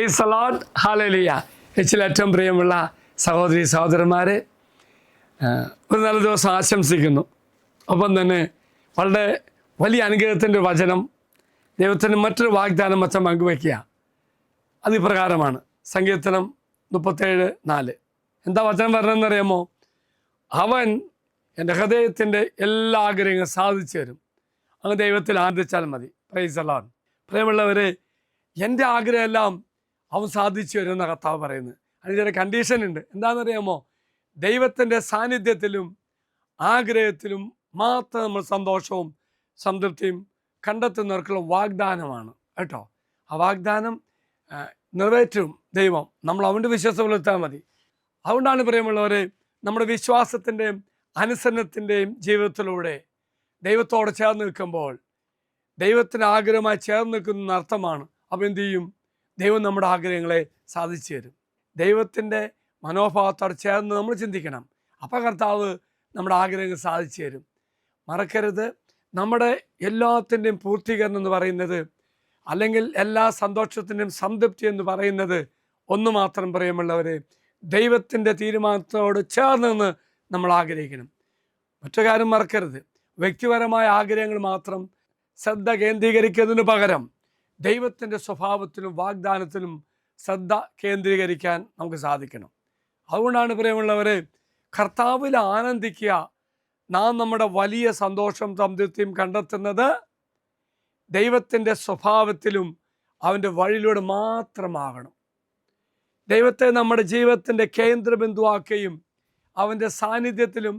Praise the Lord, hallelujah. ഏറ്റവും പ്രിയമുള്ള സഹോദരി സഹോദരന്മാരെ, ഒരു നല്ല ദിവസം ആശംസിക്കുന്നു. ഒപ്പം തന്നെ വളരെ വലിയ അനുഗ്രഹത്തിൻ്റെ വചനം, ദൈവത്തിൻ്റെ മറ്റൊരു വാഗ്ദാനം മൊത്തം പങ്കുവയ്ക്കുക. അതിപ്രകാരമാണ് സങ്കീർത്തനം 37:4. എന്താ വചനം പറഞ്ഞതെന്നറിയാമോ? അവൻ എൻ്റെ ഹൃദയത്തിൻ്റെ എല്ലാ ആഗ്രഹങ്ങളും സാധിച്ചു തരും. അങ്ങ് ദൈവത്തിൽ ആനന്ദിച്ചാൽ മതി. Praise the Lord. പ്രിയമുള്ളവരെ, എൻ്റെ ആഗ്രഹമെല്ലാം അവൻ സാധിച്ചു വരും എന്ന കർത്താവ് പറയുന്നത്. അതിന് ചില കണ്ടീഷൻ ഉണ്ട്. എന്താണെന്നറിയാമോ? ദൈവത്തിൻ്റെ സാന്നിധ്യത്തിലും ആഗ്രഹത്തിലും മാത്രം നമ്മൾ സന്തോഷവും സംതൃപ്തിയും കണ്ടെത്തുന്നവർക്കുള്ള വാഗ്ദാനമാണ് കേട്ടോ. ആ വാഗ്ദാനം നിറവേറ്റും ദൈവം. നമ്മൾ അവൻ്റെ വിശ്വാസം പുലർത്താൻ മതി. അതുകൊണ്ടാണ് പ്രിയമുള്ളവരെ, നമ്മുടെ വിശ്വാസത്തിൻ്റെയും അനുസരണത്തിൻ്റെയും ജീവിതത്തിലൂടെ ദൈവത്തോട് ചേർന്ന് നിൽക്കുമ്പോൾ ദൈവത്തിൻ്റെ ആഗ്രഹമായി ചേർന്ന് നിൽക്കുന്ന അർത്ഥമാണ്. അപ്പോൾ എന്തു ചെയ്യും? ദൈവം നമ്മുടെ ആഗ്രഹങ്ങളെ സാധിച്ചു തരും. ദൈവത്തിൻ്റെ മനോഭാവത്തോടെ ചേർന്ന് നമ്മൾ ചിന്തിക്കണം. അപ്പോൾ കർത്താവ് നമ്മുടെ ആഗ്രഹങ്ങൾ സാധിച്ചു തരും. മറക്കരുത്, നമ്മുടെ എല്ലാത്തിൻ്റെയും പൂർത്തീകരണം എന്ന് പറയുന്നത്, അല്ലെങ്കിൽ എല്ലാ സന്തോഷത്തിൻ്റെയും സംതൃപ്തി എന്ന് പറയുന്നത് ഒന്ന് മാത്രം പ്രിയമുള്ളവരെ, ദൈവത്തിൻ്റെ തീരുമാനത്തോട് ചേർന്ന് നിന്ന് നമ്മൾ ആഗ്രഹിക്കണം. മറ്റു കാര്യം മറക്കരുത്, വ്യക്തിപരമായ ആഗ്രഹങ്ങൾ മാത്രം ശ്രദ്ധ കേന്ദ്രീകരിക്കുന്നതിന് പകരം ദൈവത്തിൻ്റെ സ്വഭാവത്തിലും വാഗ്ദാനത്തിലും ശ്രദ്ധ കേന്ദ്രീകരിക്കാൻ നമുക്ക് സാധിക്കണം. അതുകൊണ്ടാണ് പ്രിയമുള്ളവരെ, കർത്താവിൽ ആനന്ദിക്കുക. നാം നമ്മുടെ വലിയ സന്തോഷം സംതൃപ്തിയും കണ്ടെത്തുന്നത് ദൈവത്തിൻ്റെ സ്വഭാവത്തിലും അവൻ്റെ വഴിയിലൂടെ മാത്രമാകണം. ദൈവത്തെ നമ്മുടെ ജീവിതത്തിൻ്റെ കേന്ദ്രബിന്ദുവാക്കുകയും അവൻ്റെ സാന്നിധ്യത്തിലും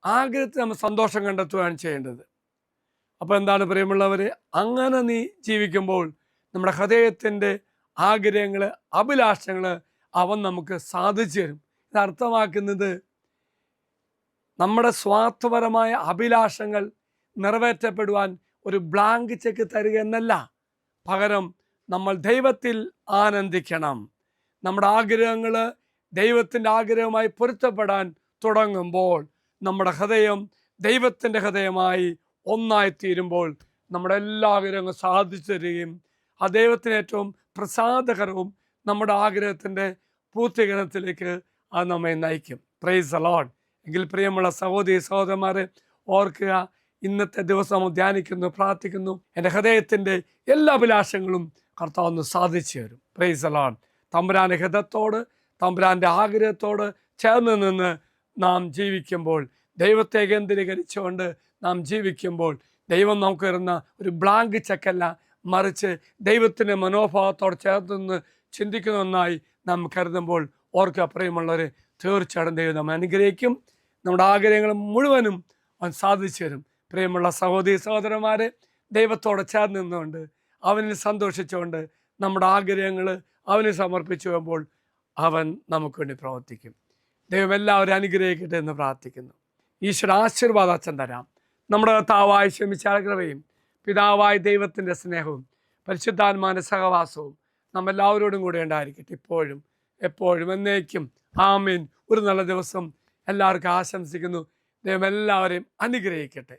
ആഗ്രഹത്തിൽ നമ്മൾ സന്തോഷം കണ്ടെത്തുകയാണ് ചെയ്യേണ്ടത്. അപ്പോൾ എന്താണ് പ്രിയമുള്ളവരെ, അങ്ങനെ നീ ജീവിക്കുമ്പോൾ നമ്മുടെ ഹൃദയത്തിൻ്റെ ആഗ്രഹങ്ങൾ, അഭിലാഷങ്ങൾ അവൻ നമുക്ക് സാധിച്ചു തരും. ഇത് അർത്ഥമാക്കുന്നത് നമ്മുടെ സ്വാർത്ഥപരമായ അഭിലാഷങ്ങൾ നിറവേറ്റപ്പെടുവാൻ ഒരു ബ്ലാങ്ക് ചെക്ക് തരിക എന്നല്ല. പകരം നമ്മൾ ദൈവത്തിൽ ആനന്ദിക്കണം. നമ്മുടെ ആഗ്രഹങ്ങൾ ദൈവത്തിൻ്റെ ആഗ്രഹമായി പൊരുത്തപ്പെടാൻ തുടങ്ങുമ്പോൾ നമ്മുടെ ഹൃദയം ദൈവത്തിൻ്റെ ഹൃദയമായി ഒന്നായിത്തീരുമ്പോൾ നമ്മുടെ എല്ലാ ആഗ്രഹങ്ങളും സാധിച്ചു തരികയും ആ ദൈവത്തിന് ഏറ്റവും പ്രസാദകരവും നമ്മുടെ ആഗ്രഹത്തിൻ്റെ പൂർത്തീകരണത്തിലേക്ക് അത് നമ്മെ നയിക്കും. Praise the Lord. എങ്കിൽ പ്രിയമുള്ള സഹോദരി സഹോദരന്മാരെ, ഓർക്കുക, ഇന്നത്തെ ദിവസം നമ്മൾ ധ്യാനിക്കുന്നു, പ്രാർത്ഥിക്കുന്നു. എൻ്റെ ഹൃദയത്തിൻ്റെ എല്ലാ അഭിലാഷങ്ങളും കർത്താവ് ഒന്ന് സാധിച്ചു തരും. Praise the Lord. തമ്പുരാൻ്റെ ഹൃദയത്തോട്, തമ്പുരാൻ്റെ ആഗ്രഹത്തോട് ചേർന്ന് നിന്ന് നാം ജീവിക്കുമ്പോൾ, ദൈവത്തെ കേന്ദ്രീകരിച്ചുകൊണ്ട് നാം ജീവിക്കുമ്പോൾ, ദൈവം നമുക്ക് തരുന്ന ഒരു ബ്ലാങ്ക് ചെക്കല്ല, മറിച്ച് ദൈവത്തിൻ്റെ മനോഭാവത്തോടെ ചേർന്ന് നിന്ന് ചിന്തിക്കുന്ന ഒന്നായി നാം കരുതുമ്പോൾ ഓർക്കുക പ്രിയമുള്ളവർ, തീർച്ചയായിട്ടും ദൈവം നമ്മെ അനുഗ്രഹിക്കും. നമ്മുടെ ആഗ്രഹങ്ങൾ മുഴുവനും അവൻ സാധിച്ചു തരും. പ്രിയമുള്ള സഹോദരി സഹോദരന്മാരെ, ദൈവത്തോടെ ചേർന്ന് നിന്നുകൊണ്ട് അവനിൽ സന്തോഷിച്ചുകൊണ്ട് നമ്മുടെ ആഗ്രഹങ്ങൾ അവന് സമർപ്പിച്ചു വരുമ്പോൾ അവൻ നമുക്ക് വേണ്ടി പ്രവർത്തിക്കും. ദൈവം എല്ലാവരും അനുഗ്രഹിക്കട്ടെ എന്ന് പ്രാർത്ഥിക്കുന്നു. ഈശ്വര ആശീർവാദം അച്ഛൻ തരാം. നമ്മുടെ കർത്താവായ മിശിഹായുടെ കൃപയും പിതാവായ ദൈവത്തിൻ്റെ സ്നേഹവും പരിശുദ്ധാത്മാവിൻ്റെ സഹവാസവും നമ്മെല്ലാവരോടും കൂടെ ഉണ്ടായിരിക്കട്ടെ, ഇപ്പോഴും എപ്പോഴും എന്നേക്കും. ആമീൻ. ഒരു നല്ല ദിവസം എല്ലാവർക്കും ആശംസിക്കുന്നു. ദൈവം എല്ലാവരെയും അനുഗ്രഹിക്കട്ടെ.